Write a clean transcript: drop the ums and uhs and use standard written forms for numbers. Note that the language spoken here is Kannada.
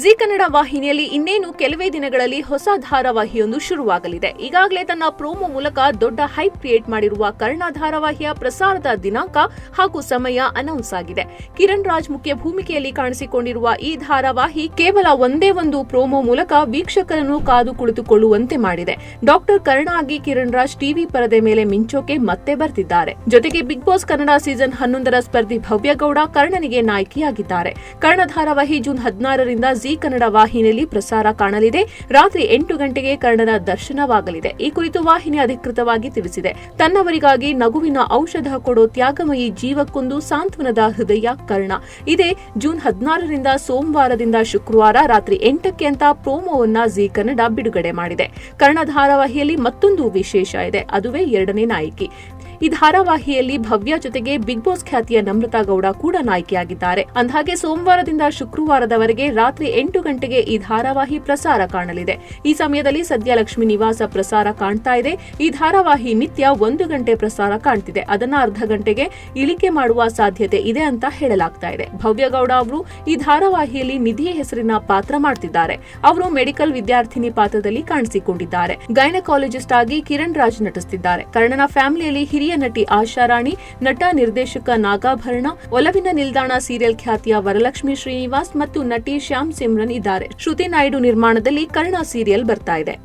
ಜಿ ಕನ್ನಡ ವಾಹಿನಿಯಲ್ಲಿ ಇನ್ನೇನು ಕೆಲವೇ ದಿನಗಳಲ್ಲಿ ಹೊಸ ಧಾರಾವಾಹಿಯೊಂದು ಶುರುವಾಗಲಿದೆ. ಈಗಾಗಲೇ ತನ್ನ ಪ್ರೋಮೋ ಮೂಲಕ ದೊಡ್ಡ ಹೈಪ್ ಕ್ರಿಯೇಟ್ ಮಾಡಿರುವ ಕರ್ಣ ಧಾರಾವಾಹಿಯ ಪ್ರಸಾರದ ದಿನಾಂಕ ಹಾಗೂ ಸಮಯ ಅನೌನ್ಸ್ ಆಗಿದೆ. ಕಿರಣ್ ರಾಜ್ ಮುಖ್ಯ ಭೂಮಿಕೆಯಲ್ಲಿ ಕಾಣಿಸಿಕೊಂಡಿರುವ ಈ ಧಾರಾವಾಹಿ ಕೇವಲ ಒಂದೇ ಒಂದು ಪ್ರೋಮೋ ಮೂಲಕ ವೀಕ್ಷಕರನ್ನು ಕಾದು ಕುಳಿತುಕೊಳ್ಳುವಂತೆ ಮಾಡಿದೆ. ಡಾಕ್ಟರ್ ಕರ್ಣ ಆಗಿ ಕಿರಣ್ ರಾಜ್ ಟಿವಿ ಪರದೆ ಮೇಲೆ ಮಿಂಚೋಕೆ ಮತ್ತೆ ಬರ್ತಿದ್ದಾರೆ. ಜೊತೆಗೆ ಬಿಗ್ ಬಾಸ್ ಕನ್ನಡ ಸೀಸನ್ 11ರ ಸ್ಪರ್ಧಿ ಭವ್ಯ ಗೌಡ ಕರ್ಣನಿಗೆ ನಾಯಕಿಯಾಗಿದ್ದಾರೆ. ಕರ್ಣ ಧಾರಾವಾಹಿ ಜೂನ್ 16ರಿಂದ ಜಿ ಕನ್ನಡ ವಾಹಿನಿಯಲ್ಲಿ ಪ್ರಸಾರ ಕಾಣಲಿದೆ. ರಾತ್ರಿ 8 ಗಂಟೆಗೆ ಕರ್ಣನ ದರ್ಶನವಾಗಲಿದೆ. ಈ ಕುರಿತು ವಾಹಿನಿ ಅಧಿಕೃತವಾಗಿ ತಿಳಿಸಿದೆ. ತನ್ನವರಿಗಾಗಿ ನಗುವಿನ ಔಷಧ ಕೊಡೋ ತ್ಯಾಗಮಯಿ ಜೀವಕ್ಕೊಂದು ಸಾಂತ್ವನದ ಹೃದಯ ಕರ್ಣ. ಇದೇ ಜೂನ್ 16ರಿಂದ ಸೋಮವಾರದಿಂದ ಶುಕ್ರವಾರ ರಾತ್ರಿ 8ಕ್ಕೆ ಅಂತ ಪ್ರೋಮೋವನ್ನ ಜಿ ಕನ್ನಡ ಬಿಡುಗಡೆ ಮಾಡಿದೆ. ಕರ್ಣ ಧಾರಾವಾಹಿಯಲ್ಲಿ ಮತ್ತೊಂದು ವಿಶೇಷ ಇದೆ, ಅದುವೇ ಎರಡನೇ ನಾಯಕಿ. ಈ ಧಾರಾವಾಹಿಯಲ್ಲಿ ಭವ್ಯ ಜೊತೆಗೆ ಬಿಗ್ ಬಾಸ್ ಖ್ಯಾತಿಯ ನಮ್ರತಾ ಗೌಡ ಕೂಡ ನಾಯಕಿಯಾಗಿದ್ದಾರೆ. ಅಂದಹಾಗೆ ಸೋಮವಾರದಿಂದ ಶುಕ್ರವಾರದವರೆಗೆ ರಾತ್ರಿ 8 ಗಂಟೆಗೆ ಈ ಧಾರಾವಾಹಿ ಪ್ರಸಾರ ಕಾಣಲಿದೆ. ಈ ಸಮಯದಲ್ಲಿ ಸದ್ಯ ಲಕ್ಷ್ಮೀ ನಿವಾಸ ಪ್ರಸಾರ ಕಾಣ್ತಾ ಇದೆ. ಈ ಧಾರಾವಾಹಿ ನಿತ್ಯ 1 ಗಂಟೆ ಪ್ರಸಾರ ಕಾಣ್ತಿದೆ. ಅದನ್ನ ಅರ್ಧ ಗಂಟೆಗೆ ಇಳಿಕೆ ಮಾಡುವ ಸಾಧ್ಯತೆ ಇದೆ ಅಂತ ಹೇಳಲಾಗ್ತಾ ಇದೆ. ಭವ್ಯ ಗೌಡ ಅವರು ಈ ಧಾರಾವಾಹಿಯಲ್ಲಿ ನಿಧಿ ಹೆಸರಿನ ಪಾತ್ರ ಮಾಡ್ತಿದ್ದಾರೆ. ಅವರು ಮೆಡಿಕಲ್ ವಿದ್ಯಾರ್ಥಿನಿ ಪಾತ್ರದಲ್ಲಿ ಕಾಣಿಸಿಕೊಂಡಿದ್ದಾರೆ. ಗೈನಕಾಲಜಿಸ್ಟ್ ಆಗಿ ಕಿರಣ್ ರಾಜ್ ನಟಿಸುತ್ತಿದ್ದಾರೆ. ಕರ್ಣನ ಫ್ಯಾಮಿಲಿಯಲ್ಲಿ ಹಿರಿಯ ನಟಿ ಆಶಾರಾಣಿ, ನಟ ನಿರ್ದೇಶಕ ನಾಗಾಭರಣ, ಒಲವಿನ ನಿಲ್ದಾಣ ಸೀರಿಯಲ್ ಖ್ಯಾತಿಯ ವರಲಕ್ಷ್ಮಿ ಶ್ರೀನಿವಾಸ್ ಮತ್ತು ನಟಿ ಶ್ಯಾಮ್ ಸಿಮ್ರನ್ ಇದ್ದಾರೆ. ಶ್ರುತಿ ನಾಯ್ಡು ನಿರ್ಮಾಣದಲ್ಲಿ ಕರ್ಣ ಸೀರಿಯಲ್ ಬರ್ತಾ ಇದೆ.